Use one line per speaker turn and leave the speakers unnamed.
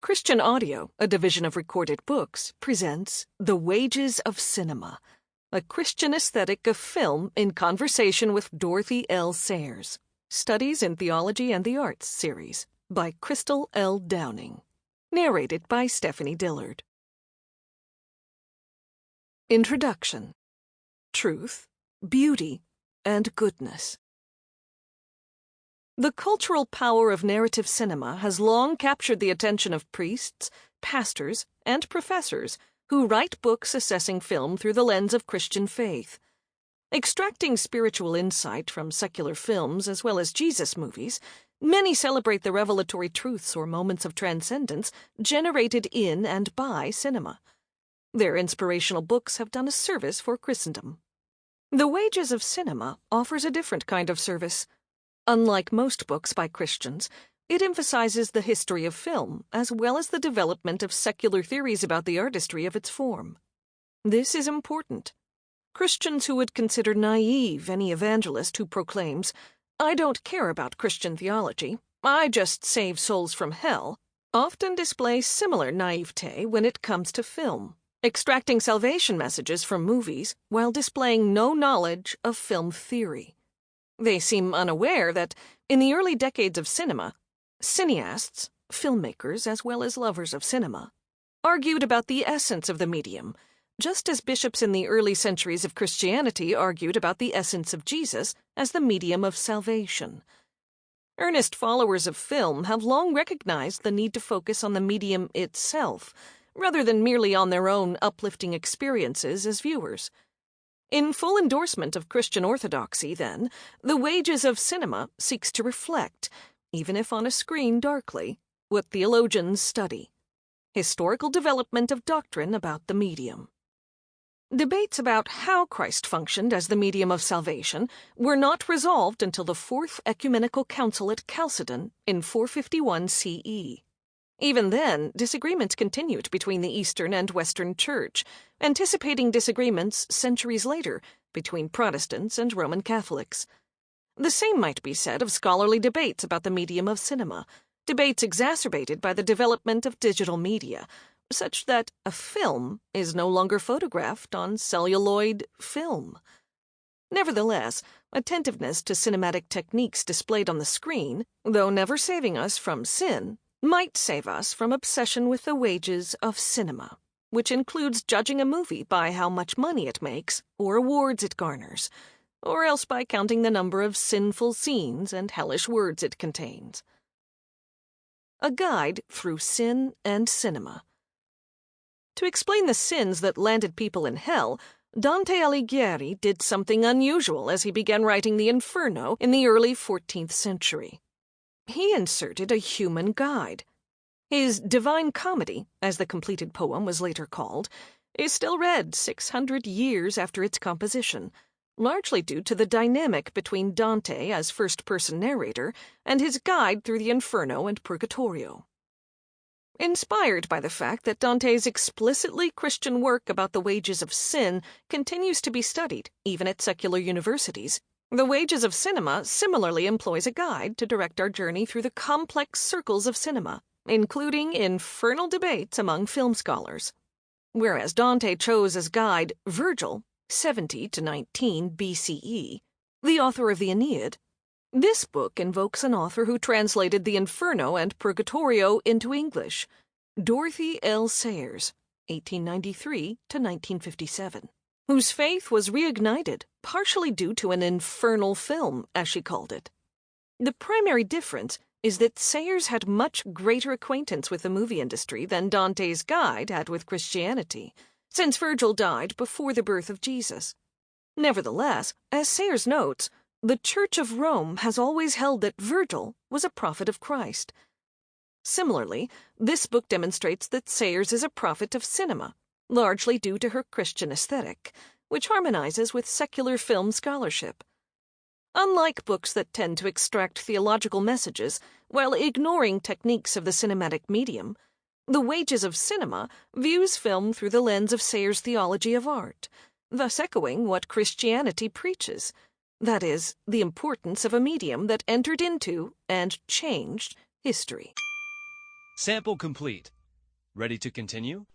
Christian Audio, a division of Recorded Books, presents The Wages of Cinema, a Christian aesthetic of film in conversation with Dorothy L. Sayers, Studies in Theology and the Arts series, by Crystal L. Downing. Narrated by Stephanie Dillard. Introduction. Truth, Beauty, and Goodness. The cultural power of narrative cinema has long captured the attention of priests, pastors, and professors who write books assessing film through the lens of Christian faith. Extracting spiritual insight from secular films as well as Jesus movies, many celebrate the revelatory truths or moments of transcendence generated in and by cinema. Their inspirational books have done a service for Christendom. The Wages of Cinema offers a different kind of service. Unlike most books by Christians, it emphasizes the history of film as well as the development of secular theories about the artistry of its form. This is important. Christians who would consider naive any evangelist who proclaims, "I don't care about Christian theology, I just save souls from hell," often display similar naivete when it comes to film, extracting salvation messages from movies while displaying no knowledge of film theory. They seem unaware that, in the early decades of cinema, cineasts, filmmakers as well as lovers of cinema, argued about the essence of the medium, just as bishops in the early centuries of Christianity argued about the essence of Jesus as the medium of salvation. Earnest followers of film have long recognized the need to focus on the medium itself, rather than merely on their own uplifting experiences as viewers. In full endorsement of Christian orthodoxy, then, The Wages of Cinema seeks to reflect, even if on a screen darkly, what theologians study: historical development of doctrine about the medium. Debates about how Christ functioned as the medium of salvation were not resolved until the Fourth Ecumenical Council at Chalcedon in 451 CE. Even then, disagreements continued between the Eastern and Western Church, anticipating disagreements centuries later between Protestants and Roman Catholics. The same might be said of scholarly debates about the medium of cinema, debates exacerbated by the development of digital media, such that a film is no longer photographed on celluloid film. Nevertheless, attentiveness to cinematic techniques displayed on the screen, though never saving us from sin, might save us from obsession with the wages of cinema, which includes judging a movie by how much money it makes or awards it garners, or else by counting the number of sinful scenes and hellish words it contains. A Guide Through Sin and Cinema. To explain the sins that landed people in hell, Dante Alighieri did something unusual as he began writing the Inferno in the early 14th century. He inserted a human guide. His Divine Comedy, as the completed poem was later called, is still read 600 years after its composition, largely due to the dynamic between Dante as first-person narrator and his guide through the Inferno and Purgatorio. Inspired by the fact that Dante's explicitly Christian work about the wages of sin continues to be studied, even at secular universities, The Wages of Cinema similarly employs a guide to direct our journey through the complex circles of cinema, including infernal debates among film scholars. Whereas Dante chose as guide Virgil, 70 to 19 BCE, the author of the Aeneid, this book invokes an author who translated the Inferno and Purgatorio into English, Dorothy L. Sayers, 1893 to 1957. Whose faith was reignited, partially due to an infernal film, as she called it. The primary difference is that Sayers had much greater acquaintance with the movie industry than Dante's guide had with Christianity, since Virgil died before the birth of Jesus. Nevertheless, as Sayers notes, the Church of Rome has always held that Virgil was a prophet of Christ. Similarly, this book demonstrates that Sayers is a prophet of cinema, largely due to her Christian aesthetic, which harmonizes with secular film scholarship. Unlike books that tend to extract theological messages while ignoring techniques of the cinematic medium, The Wages of Cinema views film through the lens of Sayers' theology of art, thus echoing what Christianity preaches, that is, the importance of a medium that entered into and changed history.
Sample complete. Ready to continue?